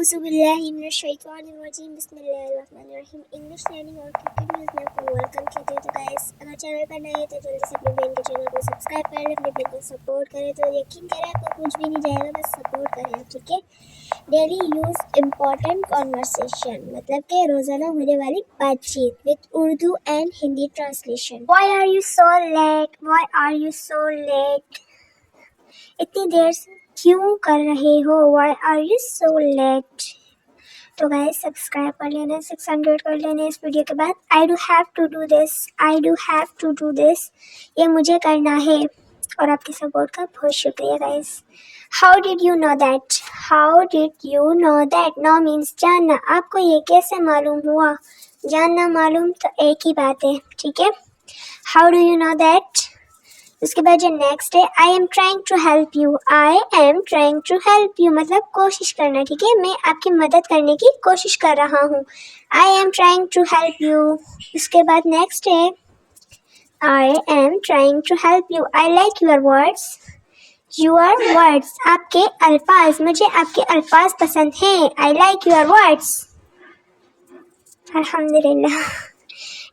औज़ुबिल्लाहिमिनश्शैतानिर्रजीम बिस्मिल्लाहिर्रहमानिर्रहीम। English learning और cricket news में आपको वेलकम कहते हैं। तो गाइस, अगर चैनल पर नए हैं तो जल्दी से अपनी बहन के चैनल को सब्सक्राइब कर लें, अपनी बहन को सपोर्ट करें। तो यकीन करें आपको कुछ भी नहीं जाएगा, बस सपोर्ट करें आप, ठीक है। डेली यूज़ इम्पॉर्टेंट कॉन्वर्सेशन, मतलब कि रोज़ाना होने वाली बातचीत with Urdu and Hindi translation. Why are you so late? Why are you so late? इतनी देर से क्यों कर रहे हो? Why are you so late? तो गाइस सब्सक्राइब कर लेना, 600 कर लेना इस वीडियो के बाद। I do have to do this, I do have to do this, ये मुझे करना है। और आपके सपोर्ट का बहुत शुक्रिया guys. How did you know that? How did you know that? Know means जानना। आपको ये कैसे मालूम हुआ? जानना मालूम तो एक ही बात है, ठीक है। How do you know that? उसके बाद जो नेक्स्ट है, I am trying to help you. I am trying to help you मतलब कोशिश करना, ठीक है। मैं आपकी मदद करने की कोशिश कर रहा हूँ। I am trying to help you. उसके बाद नेक्स्ट है, I am trying to help you. I like your words. Your words आपके अल्फाज, मुझे आपके अल्फाज पसंद हैं। I like your words. अल्हम्दुलिल्लाह।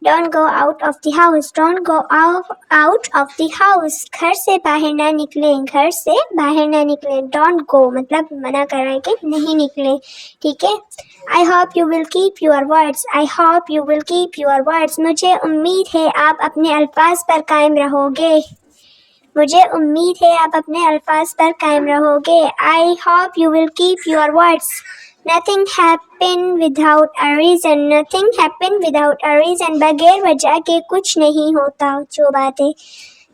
Don't go out of the house. Don't go out of the house. घर से बाहर ना निकलें, घर से बाहर ना निकलें। Don't go मतलब मना कर रहा है कि नहीं निकलें, ठीक है। I hope you will keep your words. I hope you will keep your words. मुझे उम्मीद है आप अपने अल्फाज पर कायम रहोगे। मुझे उम्मीद है आप अपने अल्फाज पर कायम रहोगे। I hope you will keep your words. Nothing happened without a reason. Nothing happened without a reason. बगैर वजह के कुछ नहीं होता, जो बात है।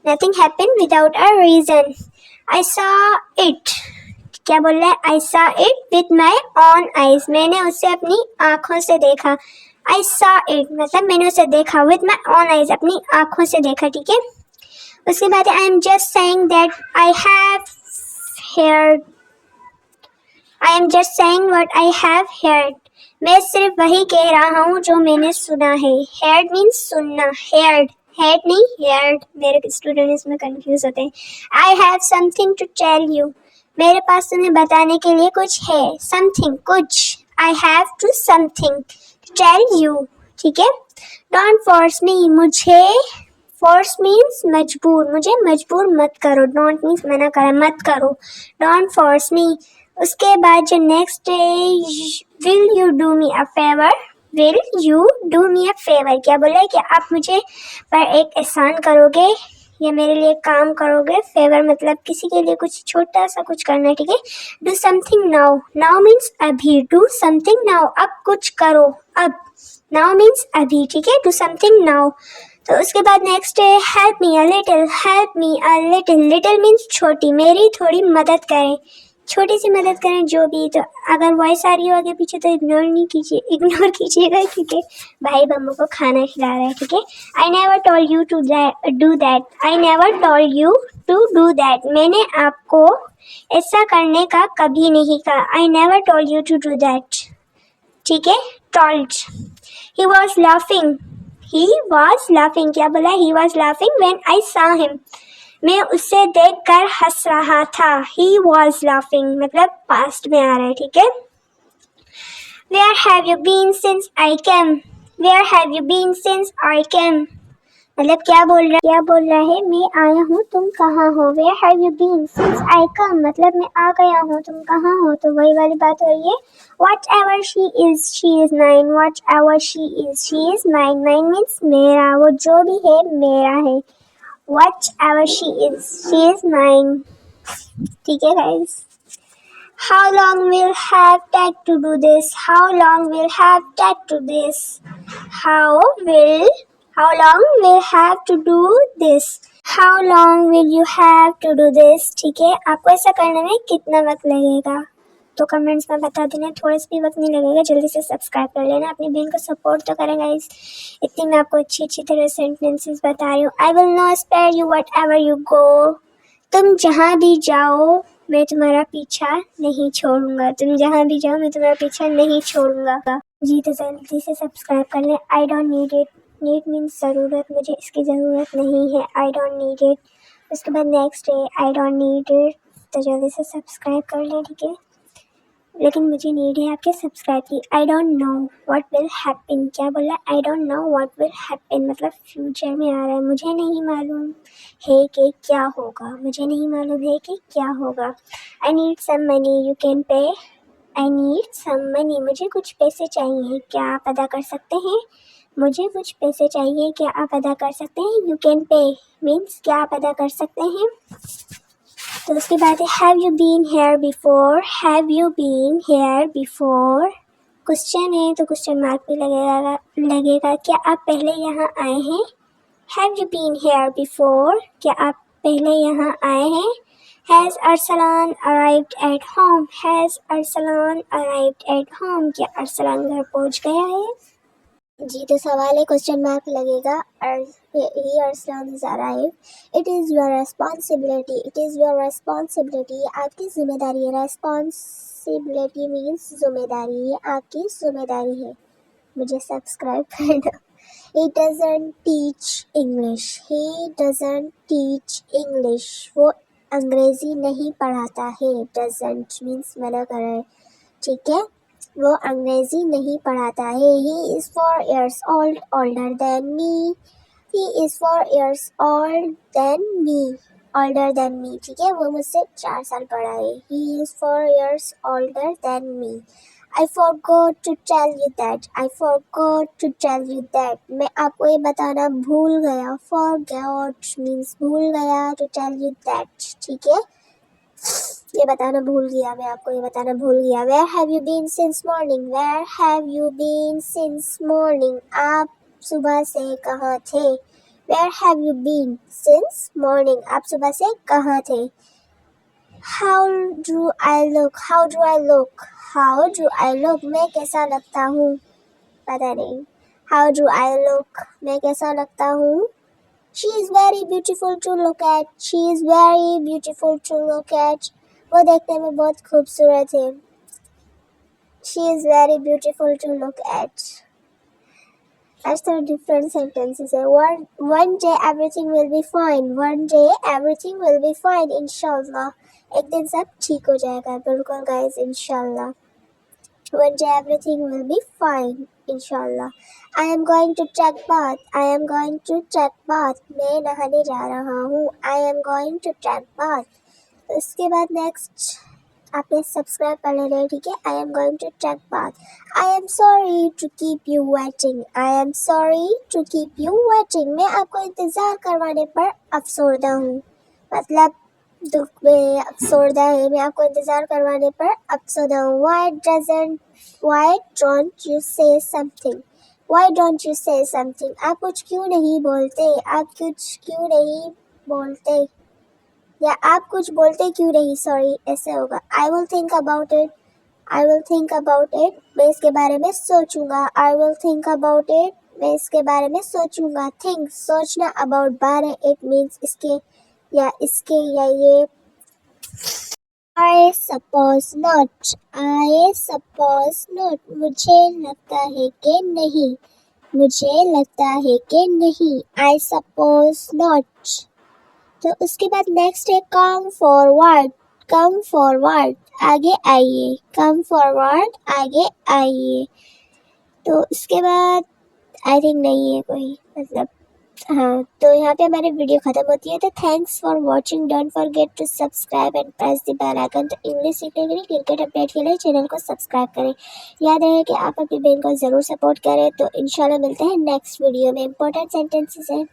Nothing happened without a reason. I saw it. क्या बोल रहा है? I saw it with my own eyes. मैंने उसे अपनी आँखों से देखा। I saw it मतलब मैंने उसे देखा। With my own eyes अपनी आँखों से देखा, ठीक है। उसके बाद I am just saying that I have heard. I am just saying what I have heard. मैं सिर्फ वही कह रहा हूँ जो मैंने सुना है। Heard means सुनना, heard नहीं heard। मेरे स्टूडेंट इसमें कंफ्यूज होते हैं। I have something to tell you. मेरे पास तुम्हें बताने के लिए कुछ है। Something कुछ। I have to something to tell you, ठीक है। Don't force me मुझे। Force means मजबूर, मुझे मजबूर मत करो। Don't means मना करा, मत करो। Don't force me। उसके बाद जो नेक्स्ट है, will you do me a favour. Will you do me a favour क्या बोला है कि आप मुझे पर एक एहसान करोगे या मेरे लिए काम करोगे। फेवर मतलब किसी के लिए कुछ छोटा सा कुछ करना, ठीक है। Do something now. Now means अभी। डू समथिंग नाउ अब कुछ करो, अब। नाउ मीन्स अभी, ठीक है। Do something now. तो उसके बाद नेक्स्ट है, help me a little. Help me a little. Little means छोटी, मेरी थोड़ी मदद करें, छोटी सी मदद करें जो भी। तो अगर वॉइस आ रही हो आगे पीछे तो इग्नोर कीजिएगा, क्योंकि भाई बम्बू को खाना खिला रहा है, ठीक है। I never told you to do that. I never told you to do that मैंने आपको ऐसा करने का कभी नहीं कहा। I never told you to do that, ठीक है। Told. He was laughing. He was laughing क्या बोला? He was laughing when I saw him. मैं उसे देखकर हंस रहा था। He was laughing मतलब पास्ट में आ रहा है, ठीक है। Where have you been since I came? Where have you been since I came? मतलब क्या बोल रहा है? मैं आया हूँ, तुम कहाँ हो। Where have you been since I come मतलब मैं आ गया हूँ, तुम कहाँ हो। तो वही वाली बात हो रही है। Whatever she is mine. Whatever she is mine. Mine means मेरा, वो जो भी है मेरा है। Whatever she is mine, ठीक है guys। How long will have take to do this? How long will have take to this? How long will have to do this? How long will you have to do this? ठीक है, आपको ऐसा करने में कितना वक्त लगेगा तो कमेंट्स में बता देना। थोड़ा सा भी वक्त नहीं लगेगा, जल्दी से सब्सक्राइब कर लेना। अपनी बहन को सपोर्ट तो करें गाइस। इतनी मैं आपको अच्छी तरह सेंटेंसेस बता रही हूँ। I will not spare you whatever you go. तुम जहाँ भी जाओ मैं तुम्हारा पीछा नहीं छोड़ूंगा। तुम जहाँ भी जाओ मैं तुम्हारा पीछा नहीं छोड़ूंगा। जी तो जल्दी से सब्सक्राइब कर लें। I don't need it. Need means ज़रूरत, मुझे इसकी ज़रूरत नहीं है। I don't need it. उसके बाद नेक्स्ट है, आई डोंट नीड इट। तो जल्दी से सब्सक्राइब कर लें, ठीक है। लेकिन मुझे नीड है आपके सब्सक्राइब की। I don't know what will happen, क्या बोला? I don't know what will happen मतलब फ्यूचर में आ रहा है, मुझे नहीं मालूम है कि क्या होगा, मुझे नहीं मालूम है कि क्या होगा। I need some money, you can pay. I need some money, मुझे कुछ पैसे चाहिए, क्या आप अदा कर सकते हैं? मुझे कुछ पैसे चाहिए, क्या आप अदा कर सकते हैं? यू कैन पे मीन्स क्या आप अदा कर सकते हैं। तो उसके बाद है have you been here before, have you been here before question है तो क्वेश्चन मार्क भी लगेगा। क्या आप पहले यहाँ आए हैं? Have you been here before, क्या आप पहले यहाँ आए हैं? Has Arsalan arrived at home, has Arsalan arrived at home, क्या अरसलान घर पहुँच गया है? जी तो सवाल है, क्वेश्चन मार्क लगेगा। He Arsalan is arrive, it is your responsibility, it is your responsibility, ये आपकी जिम्मेदारी है। रेस्पॉन्सिबिलिटी मीन्स जिम्मेदारी, ये आपकी जिम्मेदारी है। मुझे सब्सक्राइब करना। He doesn't teach English, he doesn't teach English, वो अंग्रेजी नहीं पढ़ाता है। डजंट मीन्स मना कर रहा है, ठीक है, वो अंग्रेजी नहीं पढ़ाता है। He is 4 years old older than me, he is 4 years old than me, older than me, ठीक है, वो मुझसे 4 साल बड़ा है। He is 4 years older than me। I forgot to tell you that, I forgot to tell you that, मैं आपको ये बताना भूल गया। forgot means भूल गया, to tell you that, ठीक है, ये बताना भूल गया, मैं आपको ये बताना भूल गया। Where have you been since morning, where have you been since morning, आप सुबह से कहाँ थे? Where have you been since morning, आप सुबह से कहाँ थे? How do I look, how do I look, how do I look, मैं कैसा लगता हूँ? पता नहीं। How do I look, मैं कैसा लगता हूँ? She is very beautiful to look at, she is very beautiful to look at, वो देखने में बहुत खूबसूरत है। She is very beautiful to look at। That's the different sentences है। One day everything will be fine, one day everything will be fine, इंशाल्लाह, एक दिन सब ठीक हो जाएगा। बिल्कुल गाइस, इंशाल्लाह। One day everything will be fine, inshallah. I am going to take bath, I am going to take bath, मैं नहाने जा रहा हूँ। I am going to take bath। उसके बाद नेक्स्ट आपने सब्सक्राइब कर लेना है, ठीक है। I am going to take bath, I am sorry to keep you waiting, I am sorry to keep you waiting, मैं आपको इंतज़ार करवाने पर अफसोरदा हूँ, मतलब दुख में अफसोरदा है, मैं आपको इंतज़ार करवाने पर अफसोरदा हूँ। Why don't you say something, why don't you say something, आप कुछ क्यों नहीं बोलते, आप कुछ क्यों नहीं बोलते, या आप कुछ बोलते क्यों नहीं, सॉरी ऐसे होगा। I will think about it, I will think about it, मैं इसके बारे में सोचूंगा। I will think about it, मैं इसके बारे में सोचूंगा। Think सोचना, about बारे, it means इसके या इसके या ये। I suppose not, I suppose not, मुझे लगता है कि नहीं, मुझे लगता है कि नहीं। I suppose not। तो उसके बाद नेक्स्ट है come forward, come forward, आगे आइए, come forward, आगे आइए। तो उसके बाद आई थिंक नहीं है कोई, मतलब हाँ, तो यहाँ पे हमारी वीडियो खत्म होती है। तो thanks for watching, don't forget to subscribe and press the bell icon. तो इंग्लिश सीखने के लिए, क्रिकेट अपडेट के लिए चैनल को सब्सक्राइब करें। याद रहे कि आप अपनी बहन को ज़रूर सपोर्ट करें। तो इंशाल्लाह मिलते हैं नेक्स्ट वीडियो में। इंपॉर्टेंट सेंटेंसेस हैं।